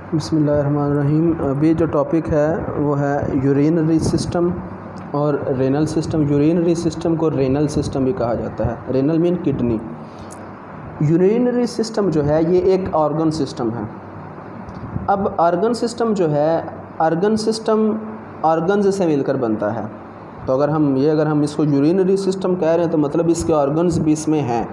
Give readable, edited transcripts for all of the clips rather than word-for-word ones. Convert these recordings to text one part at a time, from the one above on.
बिस्मिल्लाहिर्रहमानिर्रहीम। अभी जो टॉपिक है वो है यूरिनरी सिस्टम और रेनल सिस्टम। यूरिनरी सिस्टम को रेनल सिस्टम भी कहा जाता है। Renal mean kidney. Urinary system जो है ये एक ऑर्गन सिस्टम है। अब ऑर्गन सिस्टम जो है, ऑर्गन सिस्टम ऑर्गन्स से मिलकर बनता है। तो अगर हम इसको यूरिनरी सिस्टम कह रहे हैं तो मतलब इसके ऑर्गन्स भी इसमें हैं।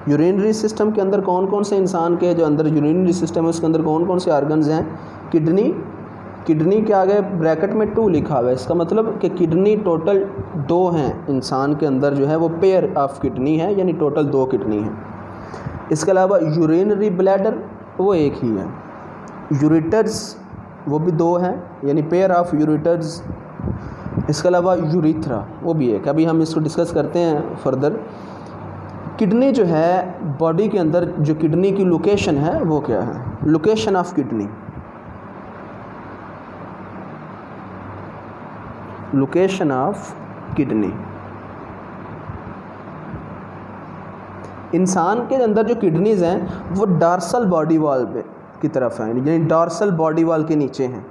यूरिनरी सिस्टम के अंदर कौन कौन से इंसान के जो अंदर यूरिनरी सिस्टम है उसके अंदर कौन कौन से ऑर्गन्स हैं? किडनी के आगे ब्रैकेट में 2 लिखा हुआ है। इसका मतलब कि किडनी टोटल 2 हैं। इंसान के अंदर जो है वो पेयर ऑफ किडनी है, यानी टोटल 2 किडनी है। इसके अलावा यूरिनरी ब्लैडर वो एक ही है। यूरेटर्स वो भी 2 हैं, यानी पेयर ऑफ यूरेटर्स। इसके अलावा यूरिथ्रा वो भी एक। अभी हम इसको डिस्कस करते हैं फर्दर। किडनी जो है बॉडी के अंदर जो किडनी की लोकेशन है वो क्या है? Location of kidney, location of kidney. इंसान के अंदर जो किडनीज हैं वो डॉर्सल बॉडी वॉल की तरफ हैं, यानी डॉर्सल बॉडी वॉल के नीचे हैं।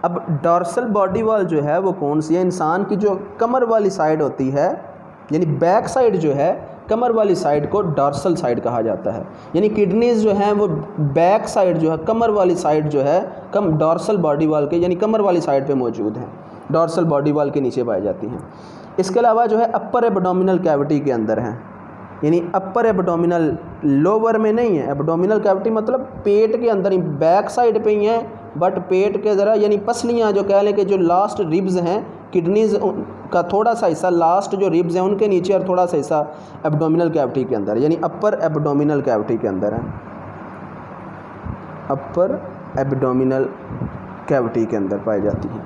अब डॉर्सल बॉडी वॉल जो है वो कौन सी है? इंसान की जो कमर वाली साइड होती है, यानी बैक साइड जो है, कमर वाली साइड को डॉर्सल साइड कहा जाता है। यानी किडनीज जो हैं वो बैक साइड जो है, कमर वाली साइड जो है, डॉर्सल बॉडी वॉल के यानी कमर वाली साइड पे मौजूद हैं। डॉर्सल बॉडी वॉल के नीचे पाई जाती हैं। इसके अलावा जो है अपर एब्डोमिनल कैविटी के अंदर हैं, यानी अपर एब्डोमिनल, लोअर में नहीं है। एब्डोमिनल कैविटी मतलब पेट के अंदर ही, बैक साइड पे ही है, बट पेट के ज़रा यानी पसलियाँ जो कह लें कि जो लास्ट रिब्स हैं किडनीज का थोड़ा सा हिस्सा, लास्ट जो रिब्स हैं उनके नीचे और थोड़ा सा हिस्सा एब्डोमिनल कैविटी के अंदर, यानी अपर एब्डोमिनल कैविटी के अंदर है। अपर एब्डोमिनल कैविटी के अंदर पाई जाती हैं।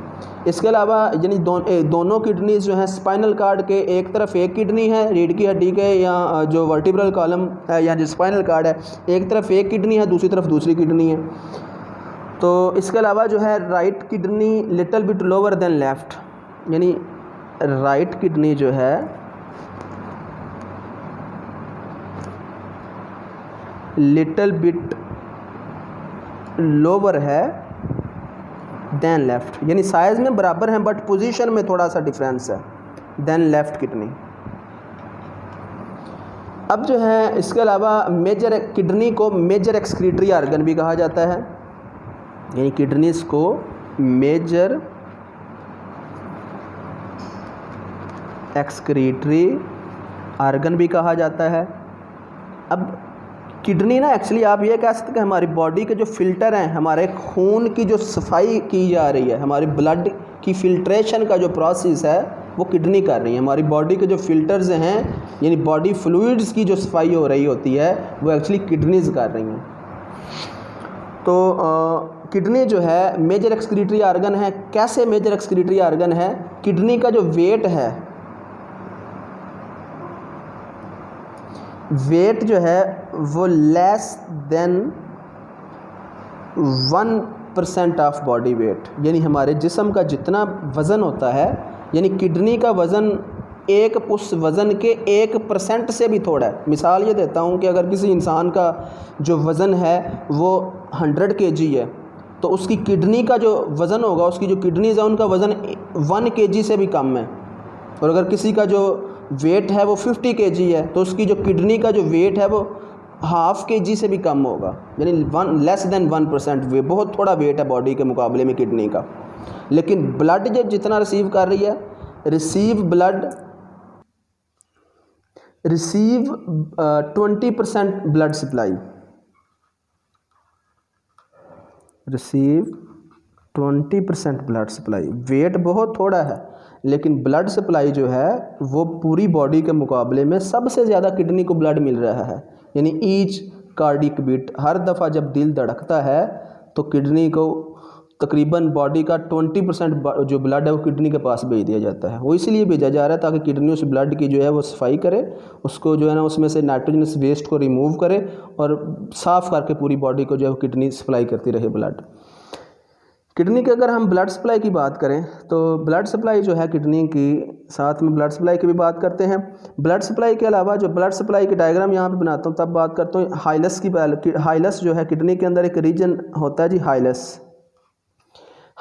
इसके अलावा यानी दोनों किडनीज जो हैं स्पाइनल कार्ड के, एक तरफ एक किडनी है रीढ़ की हड्डी के या जो वर्टिब्रल कॉलम है या जो स्पाइनल कार्ड है, एक तरफ एक किडनी है, दूसरी तरफ दूसरी किडनी है। तो इसके अलावा जो है right kidney little bit lower than left, यानी राइट किडनी जो है लिटिल बिट लोअर है देन लेफ़्ट, यानी साइज़ में बराबर हैं बट पोजीशन में थोड़ा सा डिफरेंस है, देन लेफ़्ट किडनी। अब जो है इसके अलावा मेजर किडनी को मेजर एक्सक्रीटरी ऑर्गन भी कहा जाता है, यानी किडनीज को मेजर एक्सक्रीटरी ऑर्गन भी कहा जाता है। अब किडनी ना एक्चुअली आप ये कह सकते हैं कि हमारी बॉडी के जो फ़िल्टर हैं, हमारे खून की जो सफाई की जा रही है, हमारी ब्लड की फ़िल्ट्रेशन का जो प्रोसेस है वो किडनी कर रही है। हमारी बॉडी के जो फ़िल्टर्स हैं, यानी बॉडी फ्लूइड्स की जो सफाई हो रही होती है वो एक्चुअली किडनीज कर रही हैं। तो किडनी जो है मेजर एक्सक्रीटरी ऑर्गन है। कैसे मेजर एक्सक्रीटरी ऑर्गन है? किडनी का जो वेट है, वेट जो है वो less than 1% of body weight, यानी हमारे जिस्म का जितना वज़न होता है, यानी किडनी का वज़न उस वज़न के 1% से भी थोड़ा है। मिसाल ये देता हूँ कि अगर किसी इंसान का जो वज़न है वो 100 kg है, तो उसकी किडनी का जो वज़न होगा, उसकी जो किडनीज है उनका वज़न 1 kg से भी कम है। और अगर किसी का जो वेट है वो 50 kg है, तो उसकी जो किडनी का जो वेट है वो ½ kg से भी कम होगा, यानी लेस देन 1%। वे बहुत थोड़ा वेट है बॉडी के मुकाबले में किडनी का। लेकिन ब्लड जब जितना रिसीव कर रही है, receive 20% blood supply, receive 20% blood supply. Weight बहुत थोड़ा है लेकिन ब्लड सप्लाई जो है वो पूरी बॉडी के मुकाबले में सबसे ज़्यादा किडनी को ब्लड मिल रहा है। यानी ईच कार्डिक बीट, हर दफ़ा जब दिल धड़कता है तो किडनी को तकरीबन बॉडी का 20% जो ब्लड है वो किडनी के पास भेज दिया जाता है। वो इसलिए भेजा जा रहा है ताकि किडनी उस ब्लड की जो है वो सफाई करे, उसको जो है ना उसमें से नाइट्रोजनस वेस्ट को रिमूव करे और साफ़ करके पूरी बॉडी को जो है किडनी सप्लाई करती रहे ब्लड। किडनी की अगर हम ब्लड सप्लाई की बात करें तो ब्लड सप्लाई जो है किडनी की, साथ में ब्लड सप्लाई की भी बात करते हैं। ब्लड सप्लाई के अलावा जो ब्लड सप्लाई की डायग्राम यहाँ पे बनाता हूँ तब बात करता हूँ हाइलस की। हाइलस जो है किडनी के अंदर एक रीजन होता है जी, हाइलस।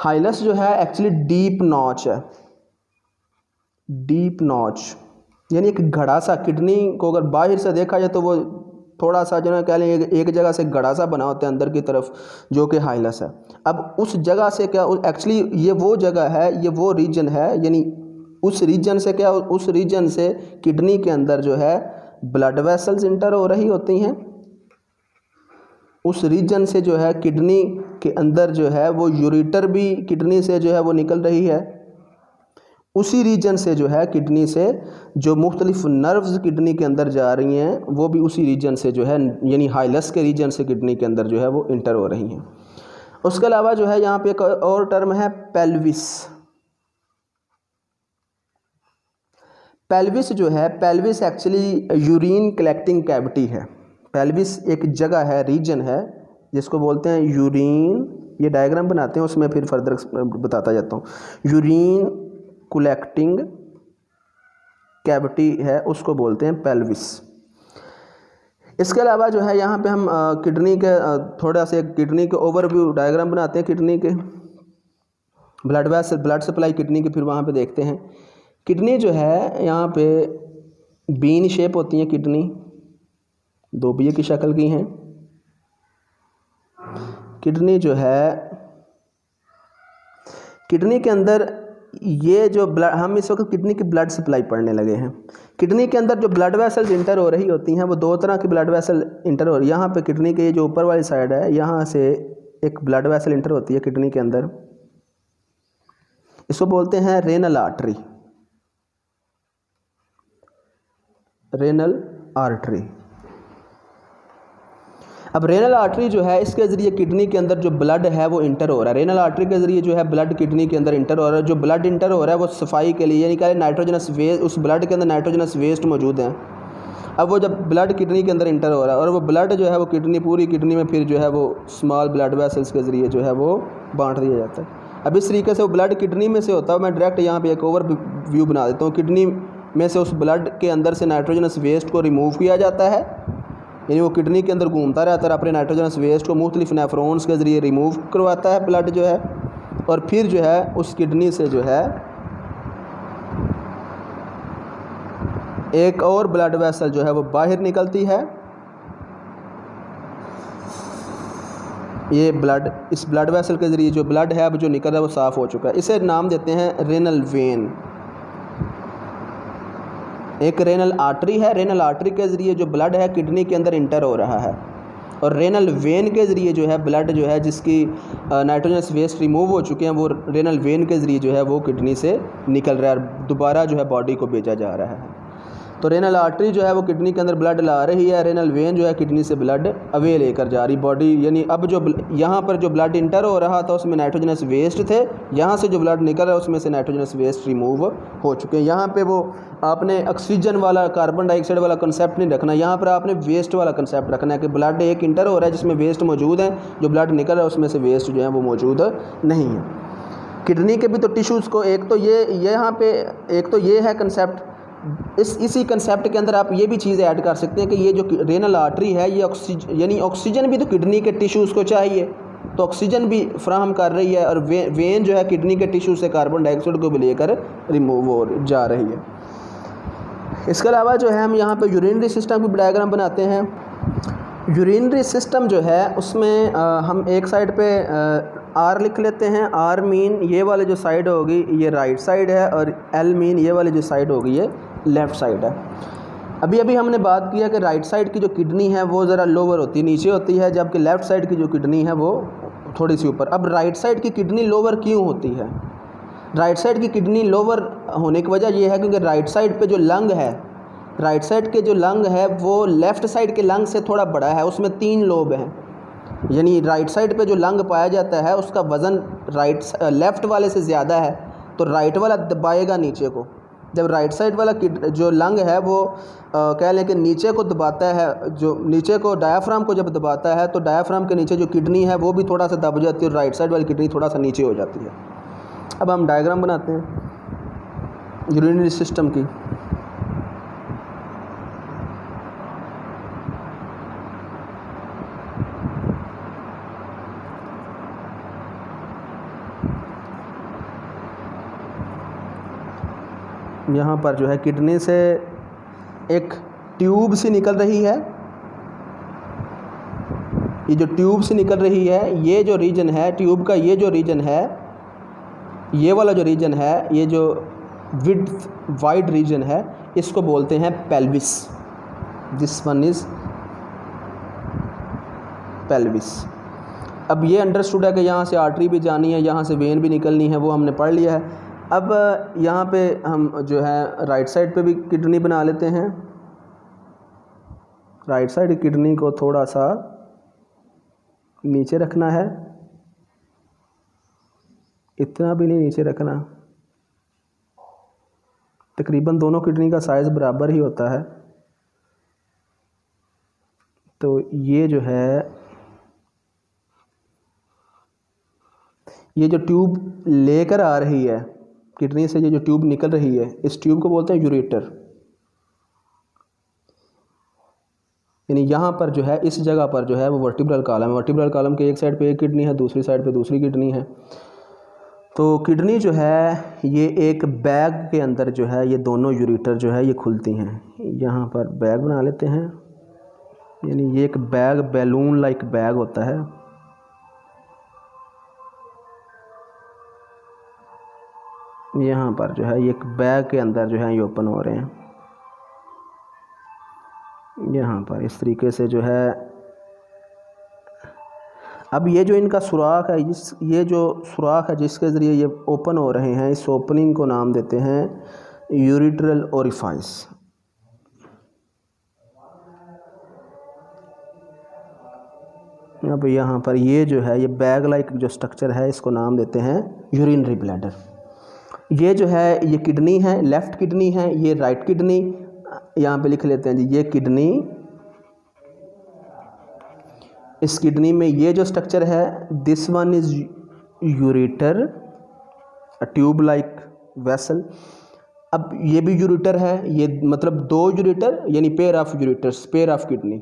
हाइलस जो है एक्चुअली डीप नॉच है, डीप नॉच यानी एक घड़ा सा। किडनी को अगर बाहर से देखा जाए तो वो थोड़ा सा जो है कह लें एक जगह से घड़ा सा बना होता है अंदर की तरफ, जो कि हाइलस है। अब उस जगह से क्या एक्चुअली ये वो जगह है, ये वो रीजन है, यानी उस रीजन से क्या, उस रीजन से किडनी के अंदर जो है ब्लड वेसल्स इंटर हो रही होती हैं। उस रीजन से जो है किडनी के अंदर जो है वो यूरेटर भी किडनी से जो है वो निकल रही है। उसी रीजन से जो है किडनी से जो मुख्तलिफ नर्व्स किडनी के अंदर जा रही हैं वो भी उसी रीजन से जो है, यानी हाइलस के रीजन से किडनी के अंदर जो है वो इंटर हो रही हैं। उसके अलावा जो है यहाँ पे एक और टर्म है पेल्विस। पेल्विस जो है, pelvis actually urine collecting cavity है। पेल्विस एक जगह है, रीजन है जिसको बोलते हैं यूरिन, ये डायग्राम बनाते हैं उसमें फिर फर्दर बताता जाता हूँ। यूरिन कलेक्टिंग कैविटी है उसको बोलते हैं पेल्विस। इसके अलावा जो है यहाँ पे हम किडनी के थोड़ा सा किडनी के ओवरव्यू डायग्राम बनाते हैं। किडनी के blood vessel, blood supply kidney की फिर वहाँ पे देखते हैं। किडनी जो है यहाँ पे बीन शेप होती है, किडनी दोबिये की शक्ल की हैं। किडनी जो है, किडनी के अंदर ये जो ब्लड, हम इस वक्त किडनी की ब्लड सप्लाई पढ़ने लगे हैं। किडनी के अंदर जो ब्लड वेसल्स इंटर हो रही होती हैं वो दो तरह की ब्लड वेसल इंटर हो रही है। यहाँ पे किडनी के जो ऊपर वाली साइड है, यहाँ से एक ब्लड वेसल इंटर होती है किडनी के अंदर, इसको बोलते हैं रेनल आर्टरी, रेनल आर्टरी। अब रेनल आर्टरी जो है इसके ज़रिए किडनी के अंदर जो ब्लड है वो इंटर हो रहा है। रेनल आर्टरी के ज़रिए जो है ब्लड किडनी के अंदर इंटर हो रहा है। जो ब्लड इंटर हो रहा है वो सफाई के लिए, यानी कि नाइट्रोजनस वेस्ट, उस ब्लड के अंदर नाइट्रोजनस वेस्ट मौजूद हैं। अब वो जब ब्लड किडनी के अंदर इंटर हो रहा है और वो ब्लड जो है वो किडनी, पूरी किडनी में फिर जो है वो स्मॉल ब्लड वेसल्स के ज़रिए जो है वो बांट दिया जाता है। अब इस तरीके से वो ब्लड किडनी में से होता है। मैं डायरेक्ट यहाँ पर एक ओवर व्यू बना देता हूँ। किडनी में से उस ब्लड के अंदर से नाइट्रोजनस वेस्ट को रिमूव किया जाता है, यानी वो किडनी के अंदर घूमता रहता है, अपने नाइट्रोजनस वेस्ट को मुख्तलिफ नेफ्रॉन्स के ज़रिए रिमूव करवाता है ब्लड जो है, और फिर जो है उस किडनी से जो है एक और ब्लड वेसल जो है वो बाहर निकलती है। ये ब्लड, इस ब्लड वेसल के ज़रिए जो ब्लड है अब जो निकल रहा है वो साफ़ हो चुका है। इसे नाम देते हैं रेनल वेन। एक रेनल आर्टरी है, रेनल आर्टरी के ज़रिए जो ब्लड है किडनी के अंदर इंटर हो रहा है, और रेनल वेन के ज़रिए जो है ब्लड जो है जिसकी नाइट्रोजनस वेस्ट रिमूव हो चुके हैं वो रेनल वेन के ज़रिए जो है वो किडनी से निकल रहा है, दोबारा जो है बॉडी को भेजा जा रहा है। तो रेनल आर्टरी जो है वो किडनी के अंदर ब्लड ला रही है, रेनल वेन जो है किडनी से ब्लड अवे लेकर जा रही बॉडी, यानी अब जो यहाँ पर जो ब्लड इंटर हो रहा था उसमें नाइट्रोजनस वेस्ट थे, यहाँ से जो ब्लड निकल रहा है उसमें से नाइट्रोजनस वेस्ट रिमूव हो चुके हैं। यहाँ पे वो आपने ऑक्सीजन वाला, कार्बन डाइऑक्साइड वाला कंसेप्ट नहीं रखना, यहाँ पर आपने वेस्ट वाला कंसेप्ट रखना है कि ब्लड एक इंटर हो रहा है जिसमें वेस्ट मौजूद है, जो ब्लड निकल रहा है उसमें से वेस्ट जो है वो मौजूद नहीं है। किडनी के भी तो टिश्यूज़ को, एक तो ये यहाँ पे एक तो ये है कंसेप्ट, इसी कंसेप्ट के अंदर आप ये भी चीज़ ऐड कर सकते हैं कि ये जो रेनल आर्टरी है ये यानी ऑक्सीजन भी तो किडनी के टिश्यूज़ को चाहिए, तो ऑक्सीजन भी फ्राहम कर रही है, और वेन जो है किडनी के टिश्यू से कार्बन डाइऑक्साइड को भी लेकर रिमूव हो जा रही है। इसके अलावा जो है हम यहाँ पे यूरिनरी सिस्टम की डायग्राम बनाते हैं। यूरिनरी सिस्टम जो है उसमें हम एक साइड पे आर लिख लेते हैं। आर मीन ये वाली जो साइड होगी ये राइट साइड है, और एल मीन ये वाली जो साइड होगी ये लेफ़्ट साइड है। अभी हमने बात किया कि राइट साइड की जो किडनी है वो ज़रा लोअर होती है, नीचे होती है, जबकि लेफ़्ट साइड की जो किडनी है वो थोड़ी सी ऊपर। अब राइट साइड की किडनी लोअर क्यों होती है? राइट साइड की किडनी लोअर होने की वजह यह है क्योंकि राइट साइड पे जो लंग है, राइट साइड के जो लंग है वो लेफ़्ट साइड के लंग से थोड़ा बड़ा है, उसमें 3 लोब हैं, यानी राइट साइड पे जो लंग पाया जाता है उसका वज़न लेफ़्ट वाले से ज़्यादा है, तो राइट वाला दबाएगा नीचे को। जब राइट साइड वाला जो लंग है वो कह लें कि नीचे को दबाता है, जो नीचे को डायाफ्राम को जब दबाता है तो डायाफ्राम के नीचे जो किडनी है वो भी थोड़ा सा दब जाती है, और राइट साइड वाली किडनी थोड़ा सा नीचे हो जाती है। अब हम डायग्राम बनाते हैं यूरिनरी सिस्टम की। यहाँ पर जो है किडनी से एक ट्यूब सी निकल रही है। ये जो ट्यूब से निकल रही है, ये जो रीजन है ट्यूब का, ये जो रीजन है, ये वाला जो रीजन है, ये जो विड्थ वाइड रीजन है, इसको बोलते हैं pelvis. This one is pelvis. अब ये अंडरस्टूड है कि यहाँ से आर्टरी भी जानी है, यहाँ से वेन भी निकलनी है, वो हमने पढ़ लिया है। अब यहाँ पे हम जो है राइट साइड पे भी किडनी बना लेते हैं। राइट साइड किडनी को थोड़ा सा नीचे रखना है, इतना भी नहीं नीचे रखना, तकरीबन दोनों किडनी का साइज़ बराबर ही होता है। तो ये जो है, ये जो ट्यूब लेकर आ रही है किडनी से, ये जो ट्यूब निकल रही है, इस ट्यूब को बोलते हैं यूरेटर। यानी यहाँ पर जो है, इस जगह पर जो है वो वर्टिब्रल कॉलम है। वर्टिब्रल कॉलम के एक साइड पे एक किडनी है, दूसरी साइड पे दूसरी किडनी है। तो किडनी जो है ये एक बैग के अंदर जो है, ये दोनों यूरेटर जो है ये खुलती हैं। यहाँ पर बैग बना लेते हैं, यानी ये एक बैग, बैलून लाइक बैग होता है। यहाँ पर जो है ये एक बैग के अंदर जो है ये ओपन हो रहे हैं। यहाँ पर इस तरीके से जो है। अब ये जो इनका सुराख है, ये जो सुराख है जिसके ज़रिए ये ओपन हो रहे हैं, इस ओपनिंग को नाम देते हैं यूरिट्रल ओरिफाइस। अब यहाँ पर ये जो है, ये बैग लाइक जो स्ट्रक्चर है, इसको नाम देते हैं यूरिनरी ब्लैडर। ये जो है ये किडनी है, लेफ़्ट किडनी है, ये राइट किडनी। यहाँ पे लिख लेते हैं जी, ये किडनी, इस किडनी में ये जो स्ट्रक्चर है, this one is ureter, a tube like vessel. अब ये भी यूरेटर है, ये मतलब दो यूरेटर, यानी pair of ureters, pair of kidney.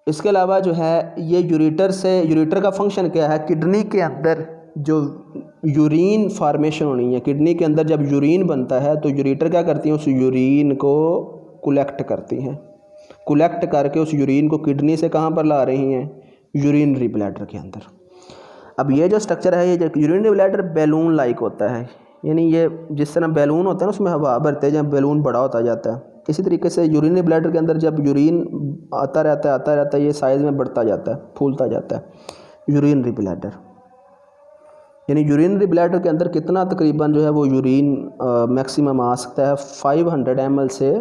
इसके अलावा जो है ये यूरेटर से, यूरेटर का फंक्शन क्या है, किडनी के अंदर जो यूरिन फार्मेशन होनी है, किडनी के अंदर जब यूरिन बनता है तो यूरेटर क्या करती हैं, उस यूरिन को कलेक्ट करती हैं। कलेक्ट करके उस यूरिन को किडनी से कहाँ पर ला रही हैं, यूरिनरी ब्लैडर के अंदर। अब ये जो स्ट्रक्चर है, ये जो यूरिनरी ब्लैडर बैलून लाइक होता है, यानी ये जिस तरह बैलून होता है ना, उसमें हवा भरते हैं, जब बैलून बड़ा होता जाता है, इसी तरीके से यूरिनरी ब्लैडर के अंदर जब यूरिन आता रहता है, ये साइज़ में बढ़ता जाता है, फूलता जाता है यूरिनरी ब्लैडर। यानी यूरिनरी ब्लैडर के अंदर कितना तकरीबन जो है वो यूरिन मैक्सिमम आ सकता है, 500 ml से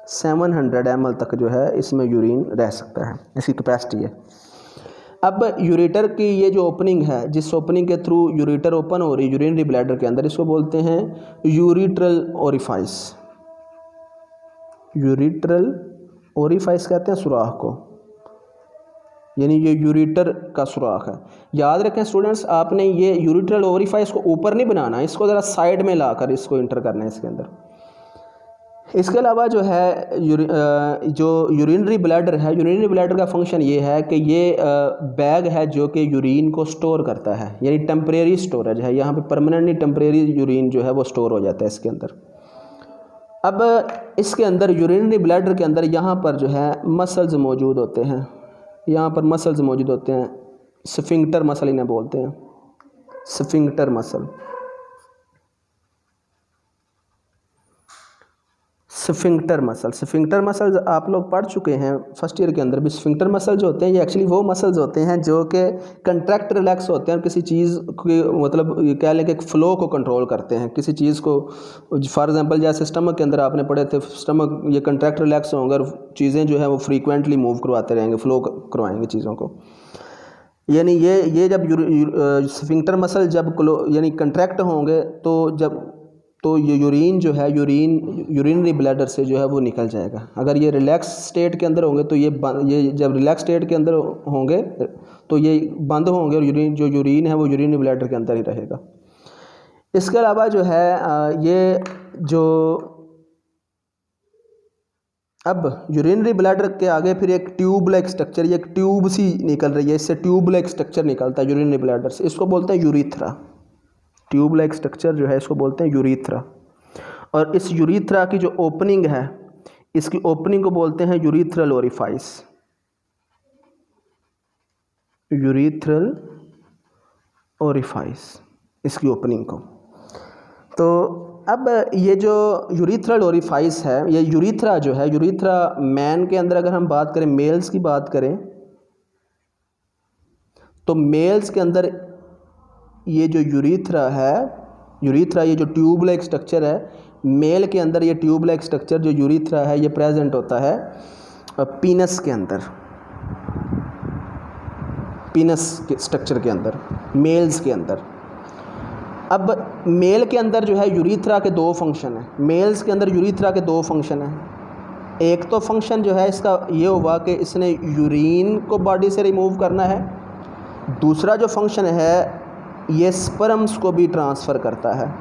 700 ml तक जो है इसमें यूरिन रह सकता है, इसकी कैपेसिटी है। अब यूरेटर की ये जो ओपनिंग है, जिस ओपनिंग के थ्रू यूरेटर ओपन हो रही है यूरिनरी ब्लैडर के अंदर, इसको बोलते हैं यूरिट्रल ओरिफाइस। यूरिट्रल ओरिफाइस कहते हैं सुराख को, यानी ये यूरेटर का सुराख है। याद रखें स्टूडेंट्स, आपने ये यूरिट्रल ओरिफाइस को ऊपर नहीं बनाना, इसको ज़रा साइड में लाकर इसको इंटर करना है इसके अंदर। इसके अलावा जो है जो यूरिनरी ब्लैडर है, यूरिनरी ब्लैडर का फंक्शन ये है कि ये बैग है जो कि यूरिन को स्टोर करता है, यानी टेम्परेरी स्टोरेज है। यहाँ पे परमानेंटली टेम्परेरी यूरिन जो है वो स्टोर हो जाता है इसके अंदर। अब इसके अंदर यूरिनरी ब्लैडर के अंदर यहाँ पर जो है मसल्स मौजूद होते हैं, यहाँ पर मसल्स मौजूद होते हैं, स्फिंक्टर मसल इन्हें बोलते हैं, sphincter muscle. Sphincter muscle, sphincter muscles आप लोग पढ़ चुके हैं फर्स्ट ईयर के अंदर भी। स्फिंक्टर मसल जो होते हैं ये एक्चुअली वो मसल्स होते हैं जो कि कंट्रैक्ट रिलैक्स होते हैं और किसी चीज़ की मतलब कह लें कि फ्लो को कंट्रोल करते हैं किसी चीज़ को। फॉर एग्जांपल जैसे स्टमक के अंदर आपने पढ़े थे, स्टमक ये कंट्रैक्ट रिलैक्स होंगे और चीज़ें जो है वो फ्रीक्वेंटली मूव करवाते रहेंगे, फ्लो करवाएंगे चीज़ों को। यानी ये जब स्फिंक्टर मसल जब यानी कंट्रैक्ट होंगे तो ये यूरिन जो है यूरिनरी ब्लैडर से जो है वो निकल जाएगा। अगर ये रिलैक्स स्टेट के अंदर होंगे तो ये जब रिलैक्स स्टेट के अंदर होंगे तो ये बंद होंगे और यूरिन है वो यूरिनरी ब्लैडर के अंदर ही रहेगा। इसके अलावा जो है ये जो अब यूरिनरी ब्लैडर के आगे फिर एक ट्यूब लाइक स्ट्रक्चर, ये एक ट्यूब सी निकल रही है, इससे ट्यूब लाइक स्ट्रक्चर निकलता है यूरिनरी ब्लैडर से, इसको बोलते हैं यूरिथ्रा। ट्यूब लाइक स्ट्रक्चर जो है इसको बोलते हैं यूरीथ्रा। और इस यूरीथ्रा की जो ओपनिंग है, इसकी ओपनिंग को बोलते हैं यूरीथ्रल ओरिफाइस, यूरीथ्रल ओरिफाइस, इसकी ओपनिंग को। तो अब ये जो यूरीथ्रल ओरिफाइस है, ये यूरीथ्रा जो है, यूरीथ्रा मैन के अंदर अगर हम बात करें, मेल्स की बात करें, तो मेल्स के अंदर ये जो यूरीथ्रा है, यूरीथ्रा ये जो ट्यूब लाइक स्ट्रक्चर है, मेल के अंदर ये ट्यूब लाइक स्ट्रक्चर जो यूरीथ्रा है ये प्रेजेंट होता है पीनस के अंदर, पीनस के स्ट्रक्चर के अंदर, मेल्स के अंदर। अब मेल के अंदर जो है यूरीथ्रा के दो फंक्शन हैं, मेल्स के अंदर यूरीथ्रा के दो फंक्शन हैं। एक तो फंक्शन जो है इसका ये हुआ कि इसने यूरिन को बॉडी से रिमूव करना है, दूसरा जो फंक्शन है ये स्पर्म्स को भी ट्रांसफ़र करता है,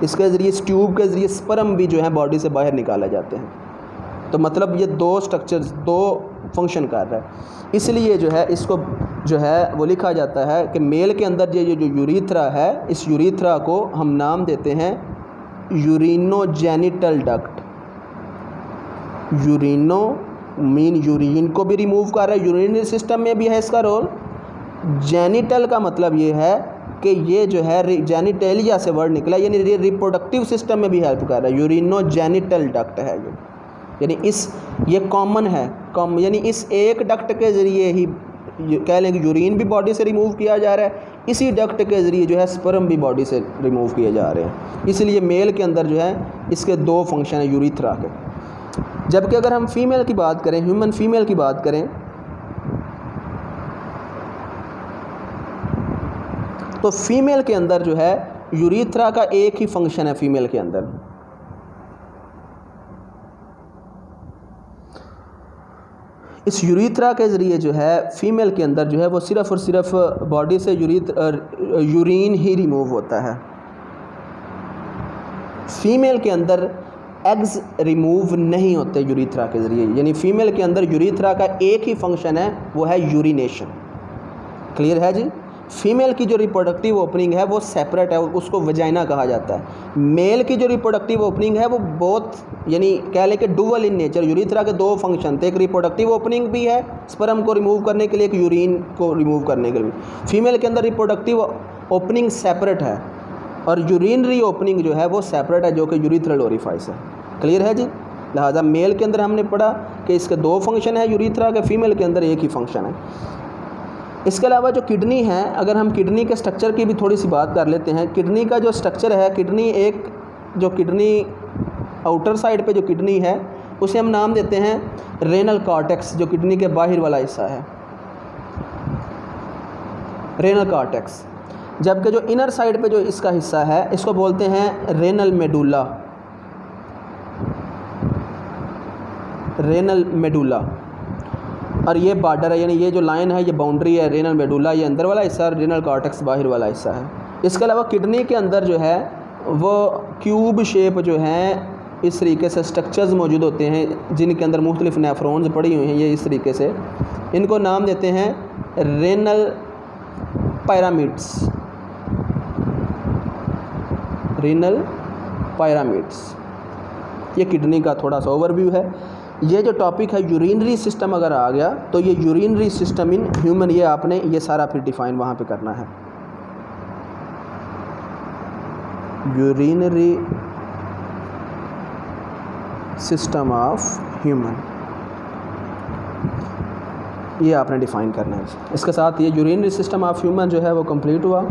इसके ज़रिए, इस ट्यूब के ज़रिए स्पर्म भी जो है बॉडी से बाहर निकाले जाते हैं। तो मतलब ये दो स्ट्रक्चर्स, दो फंक्शन कर रहा है, इसलिए जो है इसको जो है वो लिखा जाता है कि मेल के अंदर ये जो यूरीथ्रा है, इस यूरीथ्रा को हम नाम देते हैं यूरिनोजेनिटल डक्ट। यूरिनो मीन यूरिन को भी रिमूव कर रहा है, यूरिनरी सिस्टम में भी है इसका रोल। जेनिटल का मतलब ये है कि ये जो है जेनिटेलिया से वर्ड निकला, यानी रिप्रोडक्टिव सिस्टम में भी हेल्प कर रहा है, यूरिनोजेनिटल डक्ट है ये। यानी ये कॉमन है, यानी इस एक डक्ट के ज़रिए ही कह लें कि यूरिन भी बॉडी से रिमूव किया जा रहा है, इसी डक्ट के ज़रिए जो है स्पर्म भी बॉडी से रिमूव किए जा रहे हैं। इसलिए मेल के अंदर जो है इसके दो फंक्शन हैं यूरीथ्रा के। जबकि अगर हम फीमेल की बात करें, ह्यूमन फीमेल की बात करें, तो फीमेल के अंदर जो है यूरीथ्रा का एक ही फंक्शन है फीमेल के अंदर। इस यूरीथ्रा के ज़रिए जो है फीमेल के अंदर जो है वो सिर्फ़ और सिर्फ बॉडी से यूरिन ही रिमूव होता है। फीमेल के अंदर एग्स रिमूव नहीं होते यूरीथ्रा के ज़रिए, यानी फीमेल के अंदर यूरीथ्रा का एक ही फंक्शन है, वो है यूरिनेशन। क्लियर है जी। फीमेल की जो रिप्रोडक्टिव ओपनिंग है वो सेपरेट है, उसको वजाइना कहा जाता है। मेल की जो रिप्रोडक्टिव ओपनिंग है वो बहुत, यानी कह लें कि डुअल इन नेचर। यूरीथ्रा के दो फंक्शन थे, एक रिप्रोडक्टिव ओपनिंग भी है स्पर्म को रिमूव करने के लिए, एक यूरिन को रिमूव करने के लिए। फीमेल के अंदर रिप्रोडक्टिव ओपनिंग सेपरेट है और यूरिनरी ओपनिंग जो है वो सेपरेट है, जो कि यूरीथ्रल ओरिफाइस है। क्लियर है जी। लिहाजा मेल के अंदर हमने पढ़ा कि इसके दो फंक्शन है यूरीथ्रा के, फीमेल के अंदर एक ही फंक्शन है। इसके अलावा जो किडनी है, अगर हम किडनी के स्ट्रक्चर की भी थोड़ी सी बात कर लेते हैं। किडनी का जो स्ट्रक्चर है, किडनी आउटर साइड पे जो किडनी है उसे हम नाम देते हैं रेनल कॉर्टेक्स, जो किडनी के बाहर वाला हिस्सा है, रेनल कॉर्टेक्स। जबकि जो इनर साइड पे जो इसका हिस्सा है इसको बोलते हैं रेनल मेडुला, रेनल मेडुला। और ये बॉर्डर है, यानी ये जो लाइन है ये बाउंड्री है, रेनल मेडुला ये अंदर वाला हिस्सा, रेनल कॉर्टेक्स बाहर वाला हिस्सा है। इसके अलावा किडनी के अंदर जो है वो क्यूब शेप जो है इस तरीके से स्ट्रक्चर्स मौजूद होते हैं, जिनके अंदर मुख्तलिफ नेफ्रॉन्स पड़ी हुई हैं। ये इस तरीके से इनको नाम देते हैं रेनल पायरामिड्स, रेनल पायरामिड्स। ये किडनी का थोड़ा सा ओवरव्यू है। ये जो टॉपिक है यूरिनरी सिस्टम अगर आ गया तो ये यूरिनरी सिस्टम इन ह्यूमन, ये आपने ये सारा फिर डिफाइन वहाँ पे करना है। यूरिनरी सिस्टम ऑफ ह्यूमन, ये आपने डिफाइन करना है। इसके साथ ये यूरिनरी सिस्टम ऑफ ह्यूमन जो है वो कंप्लीट हुआ।